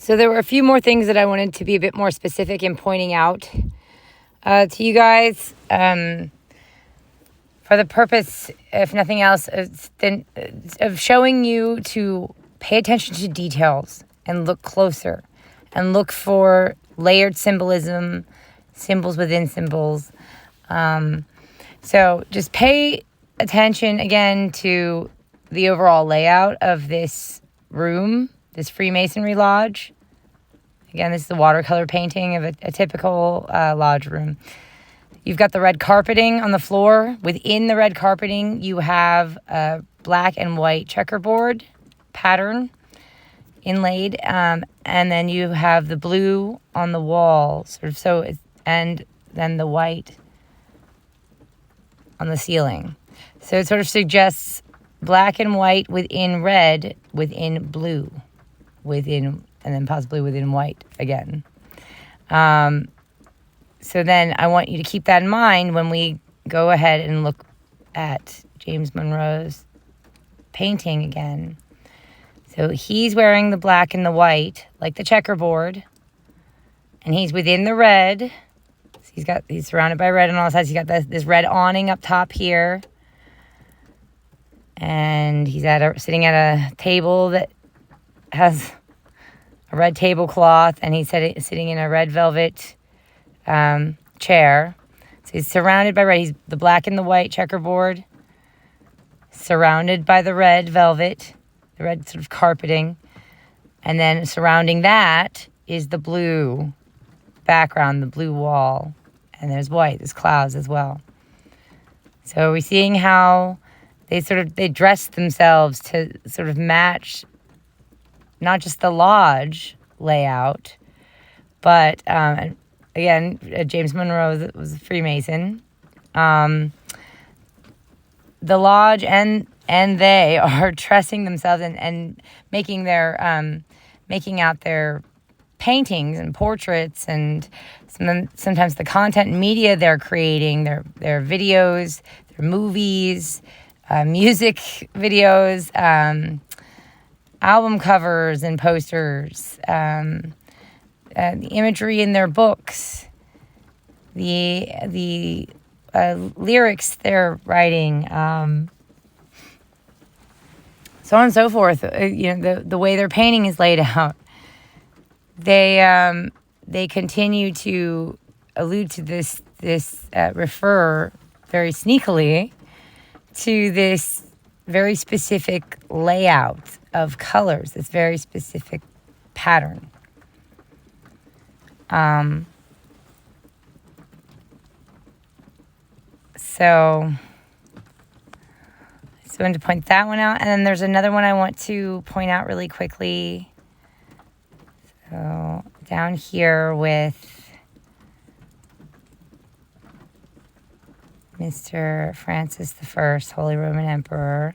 So there were a few more things that I wanted to be a bit more specific in pointing out to you guys, for the purpose, if nothing else, of showing you to pay attention to details and look closer and look for layered symbolism, symbols within symbols. So just pay attention again to the overall layout of this room, this Freemasonry lodge. Again, this is a watercolor painting of a typical lodge room. You've got the red carpeting on the floor. Within the red carpeting, you have a black and white checkerboard pattern inlaid, and then you have the blue on the wall, and then the white on the ceiling. So it sort of suggests black and white within red, within blue, and then possibly within white again. So then I want you to keep that in mind when we go ahead and look at James Monroe's painting again. So he's wearing the black and the white, like the checkerboard, and he's within the red. So he's surrounded by red on all sides. He's got this red awning up top here. And he's sitting at a table that has a red tablecloth, and he's sitting in a red velvet chair. So he's surrounded by red. He's the black and the white checkerboard, surrounded by the red velvet, the red sort of carpeting. And then surrounding that is the blue background, the blue wall. And there's white, there's clouds as well. So we're seeing how they dress themselves to sort of match not just the lodge layout, but again, James Monroe was a Freemason. The lodge and they are dressing themselves and making out their paintings and portraits, and sometimes the content and media they're creating, their videos, their movies, music videos, album covers and posters, the imagery in their books, the lyrics they're writing, so on and so forth. The way their painting is laid out. They continue to allude to this refer very sneakily to this very specific layout of colors, this very specific pattern. So I just wanted to point that one out. And then there's another one I want to point out really quickly. So down here with Mr. Francis I, Holy Roman Emperor.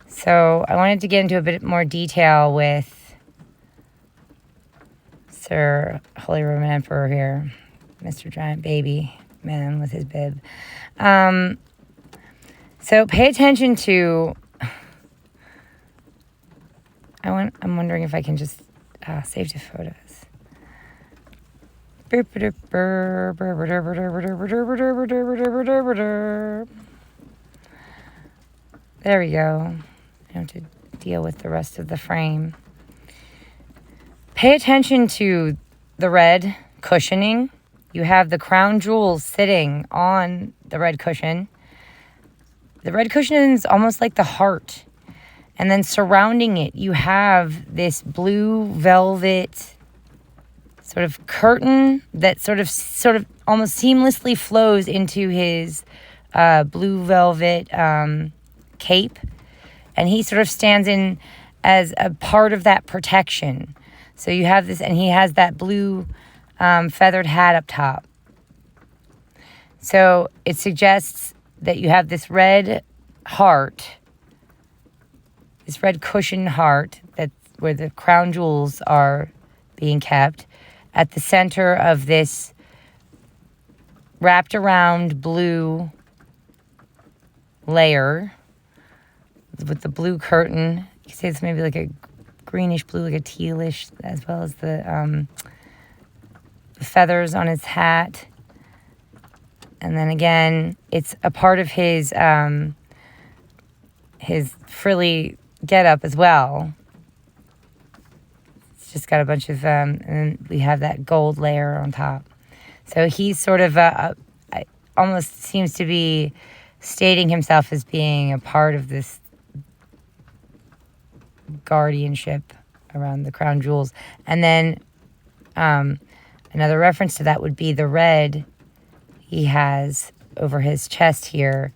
So I wanted to get into a bit more detail with Sir Holy Roman Emperor here, Mr. Giant Baby Man with his bib. So pay attention to. I'm wondering if I can just save to photos. There we go. I have to deal with the rest of the frame. Pay attention to the red cushioning. You have the crown jewels sitting on the red cushion. The red cushion is almost like the heart. And then surrounding it, you have this blue velvet sort of curtain that sort of almost seamlessly flows into his blue velvet cape. And he sort of stands in as a part of that protection. So you have this, and he has that blue feathered hat up top. So it suggests that you have this red heart, this red cushion heart, that's where the crown jewels are being kept, at the center of this wrapped around blue layer with the blue curtain. You can say it's maybe like a greenish blue, like a tealish, as well as the feathers on his hat. And then again, it's a part of his frilly getup as well. It's just got a bunch of, and then we have that gold layer on top. So he's sort of almost seems to be stating himself as being a part of this guardianship around the crown jewels. And then another reference to that would be the red he has over his chest here,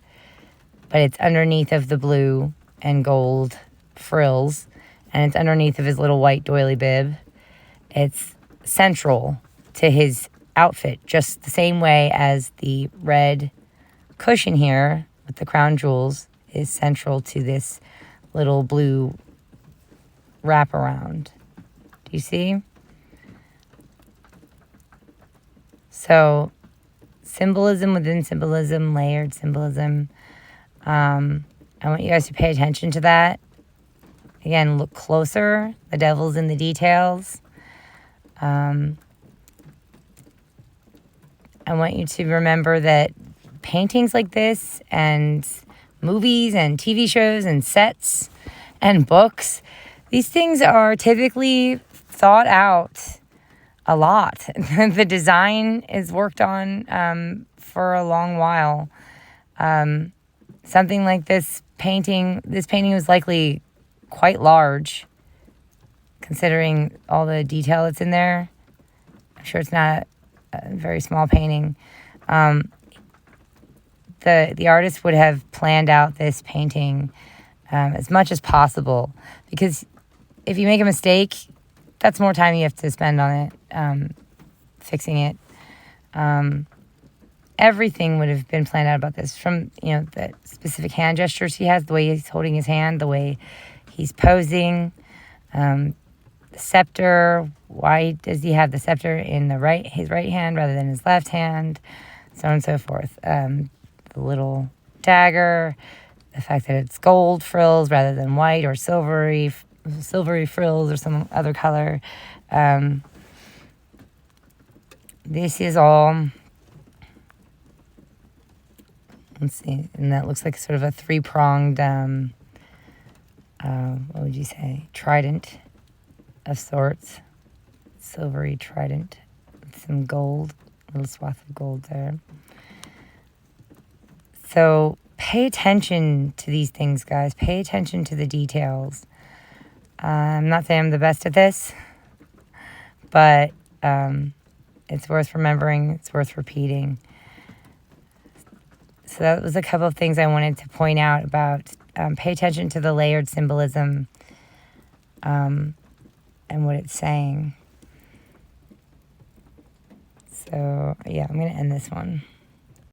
but it's underneath of the blue and gold frills, and it's underneath of his little white doily bib. It's central to his outfit, just the same way as the red cushion here with the crown jewels is central to this little blue wraparound. Do you see? So symbolism within symbolism, layered symbolism. I want you guys to pay attention to that. Again, look closer. The devil's in the details. I want you to remember that paintings like this and movies and TV shows and sets and books, these things are typically thought out a lot. The design is worked on for a long while. Something like this painting was likely quite large, considering all the detail that's in there. I'm sure it's not a very small painting. The artist would have planned out this painting as much as possible, because if you make a mistake, that's more time you have to spend on it, fixing it. Everything would have been planned out about this, from the specific hand gestures he has, the way he's holding his hand, the way he's posing, the scepter. Why does he have the scepter in his right hand rather than his left hand? So on and so forth. The little dagger, the fact that it's gold frills rather than white or silvery frills or some other color. This is all, let's see, and that looks like sort of a three-pronged, what would you say, trident of sorts. Silvery trident with some gold, a little swath of gold there. So pay attention to these things, guys. Pay attention to the details. I'm not saying I'm the best at this, but it's worth remembering. It's worth repeating. So that was a couple of things I wanted to point out about pay attention to the layered symbolism and what it's saying. So, yeah, I'm going to end this one.